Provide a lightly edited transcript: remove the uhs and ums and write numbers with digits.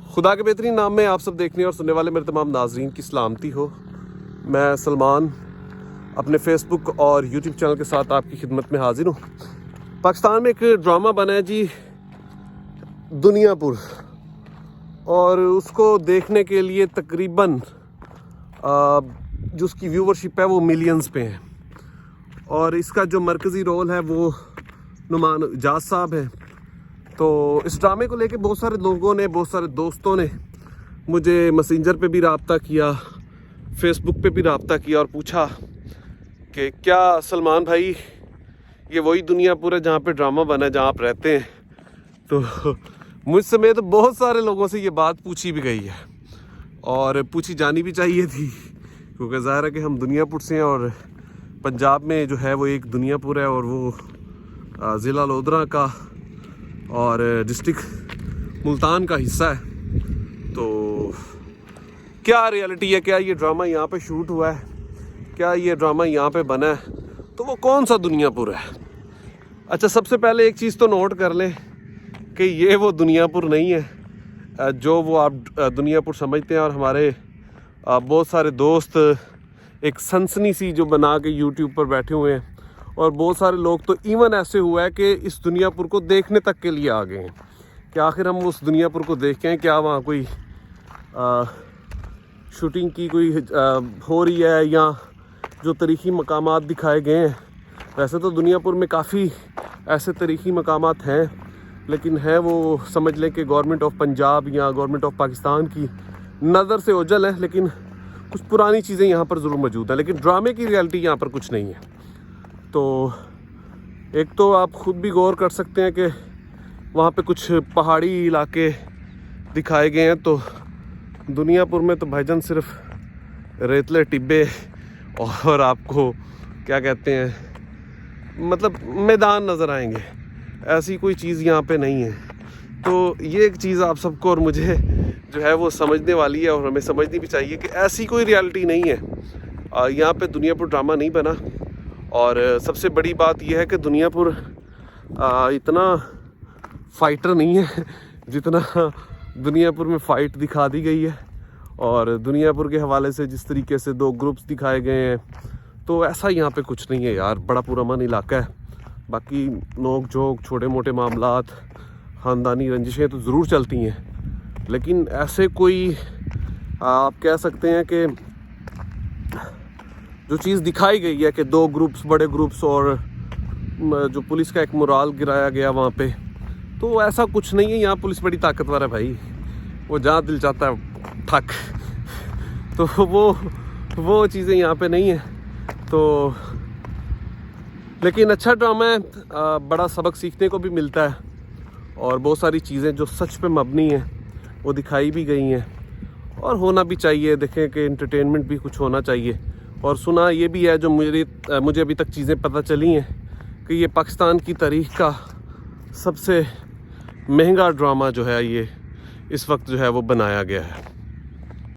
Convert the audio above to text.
خدا کے بہترین نام میں آپ سب دیکھنے اور سننے والے میرے تمام ناظرین کی سلامتی ہو. میں سلمان اپنے فیس بک اور یوٹیوب چینل کے ساتھ آپ کی خدمت میں حاضر ہوں. پاکستان میں ایک ڈرامہ بنا ہے جی دنیا پور, اور اس کو دیکھنے کے لیے تقریباً جو اس کی ویورشپ ہے وہ ملینز پہ ہے, اور اس کا جو مرکزی رول ہے وہ نعمان اجاز صاحب ہے. تو اس ڈرامے کو لے کے بہت سارے لوگوں نے, بہت سارے دوستوں نے مجھے میسنجر پہ بھی رابطہ کیا, فیس بک پہ بھی رابطہ کیا اور پوچھا کہ کیا سلمان بھائی یہ وہی دنیا پور ہے جہاں پہ ڈرامہ بنا ہے, جہاں آپ رہتے ہیں؟ تو مجھ سمیت بہت سارے لوگوں سے یہ بات پوچھی بھی گئی ہے اور پوچھی جانی بھی چاہیے تھی, کیونکہ ظاہر ہے کہ ہم دنیا پور سے ہیں اور پنجاب میں جو ہے وہ ایک دنیا پور ہے, اور وہ ضلع لودھرا کا اور ڈسٹرکٹ ملتان کا حصہ ہے. تو کیا ریالٹی ہے, کیا یہ ڈرامہ یہاں پہ شوٹ ہوا ہے, کیا یہ ڈرامہ یہاں پہ بنا ہے, تو وہ کون سا دنیا پور ہے؟ اچھا, سب سے پہلے ایک چیز تو نوٹ کر لیں کہ یہ وہ دنیا پور نہیں ہے جو وہ آپ دنیا پور سمجھتے ہیں. اور ہمارے بہت سارے دوست ایک سنسنی سی جو بنا کے یوٹیوب پر بیٹھے ہوئے ہیں, اور بہت سارے لوگ تو ایون ایسے ہوا ہے کہ اس دنیا پور کو دیکھنے تک کے لیے آ گئے ہیں کہ آخر ہم اس دنیا پور کو دیکھیں, کیا وہاں کوئی شوٹنگ کی کوئی ہو رہی ہے, یا جو تاریخی مقامات دکھائے گئے ہیں. ویسے تو دنیا پور میں کافی ایسے تاریخی مقامات ہیں, لیکن ہے وہ سمجھ لیں کہ گورنمنٹ آف پنجاب یا گورنمنٹ آف پاکستان کی نظر سے اوجھل ہے, لیکن کچھ پرانی چیزیں یہاں پر ضرور موجود ہیں, لیکن ڈرامے کی ریالٹی یہاں پر کچھ نہیں ہے. تو ایک تو آپ خود بھی غور کر سکتے ہیں کہ وہاں پہ کچھ پہاڑی علاقے دکھائے گئے ہیں, تو دنیا پور میں تو بھائی جان صرف ریتلے ٹبے اور آپ کو کیا کہتے ہیں مطلب میدان نظر آئیں گے, ایسی کوئی چیز یہاں پہ نہیں ہے. تو یہ ایک چیز آپ سب کو اور مجھے جو ہے وہ سمجھنے والی ہے, اور ہمیں سمجھنی بھی چاہیے کہ ایسی کوئی ریالٹی نہیں ہے. یہاں پہ دنیا پور ڈرامہ نہیں بنا, اور سب سے بڑی بات یہ ہے کہ دنیا پور اتنا فائٹر نہیں ہے جتنا دنیا پور میں فائٹ دکھا دی گئی ہے. اور دنیا پور کے حوالے سے جس طریقے سے دو گروپس دکھائے گئے ہیں, تو ایسا یہاں پہ کچھ نہیں ہے یار. بڑا پرامن علاقہ ہے, باقی نوک جھوک چھوٹے موٹے معاملات خاندانی رنجشیں تو ضرور چلتی ہیں, لیکن ایسے کوئی آپ کہہ سکتے ہیں کہ جو چیز دکھائی گئی ہے کہ دو گروپس, بڑے گروپس, اور جو پولیس کا ایک مورال گرایا گیا وہاں پہ, تو ایسا کچھ نہیں ہے. یہاں پولیس بڑی طاقتور ہے بھائی, وہ جہاں دل چاہتا ہے ٹھک. تو وہ چیزیں یہاں پہ نہیں ہیں. تو لیکن اچھا ڈرامہ ہے, بڑا سبق سیکھنے کو بھی ملتا ہے, اور بہت ساری چیزیں جو سچ پہ مبنی ہیں وہ دکھائی بھی گئی ہیں, اور ہونا بھی چاہیے. دیکھیں کہ انٹرٹینمنٹ بھی کچھ ہونا چاہیے. اور سنا یہ بھی ہے جو مجھے ابھی تک چیزیں پتہ چلی ہیں کہ یہ پاکستان کی تاریخ کا سب سے مہنگا ڈرامہ جو ہے یہ اس وقت جو ہے وہ بنایا گیا ہے.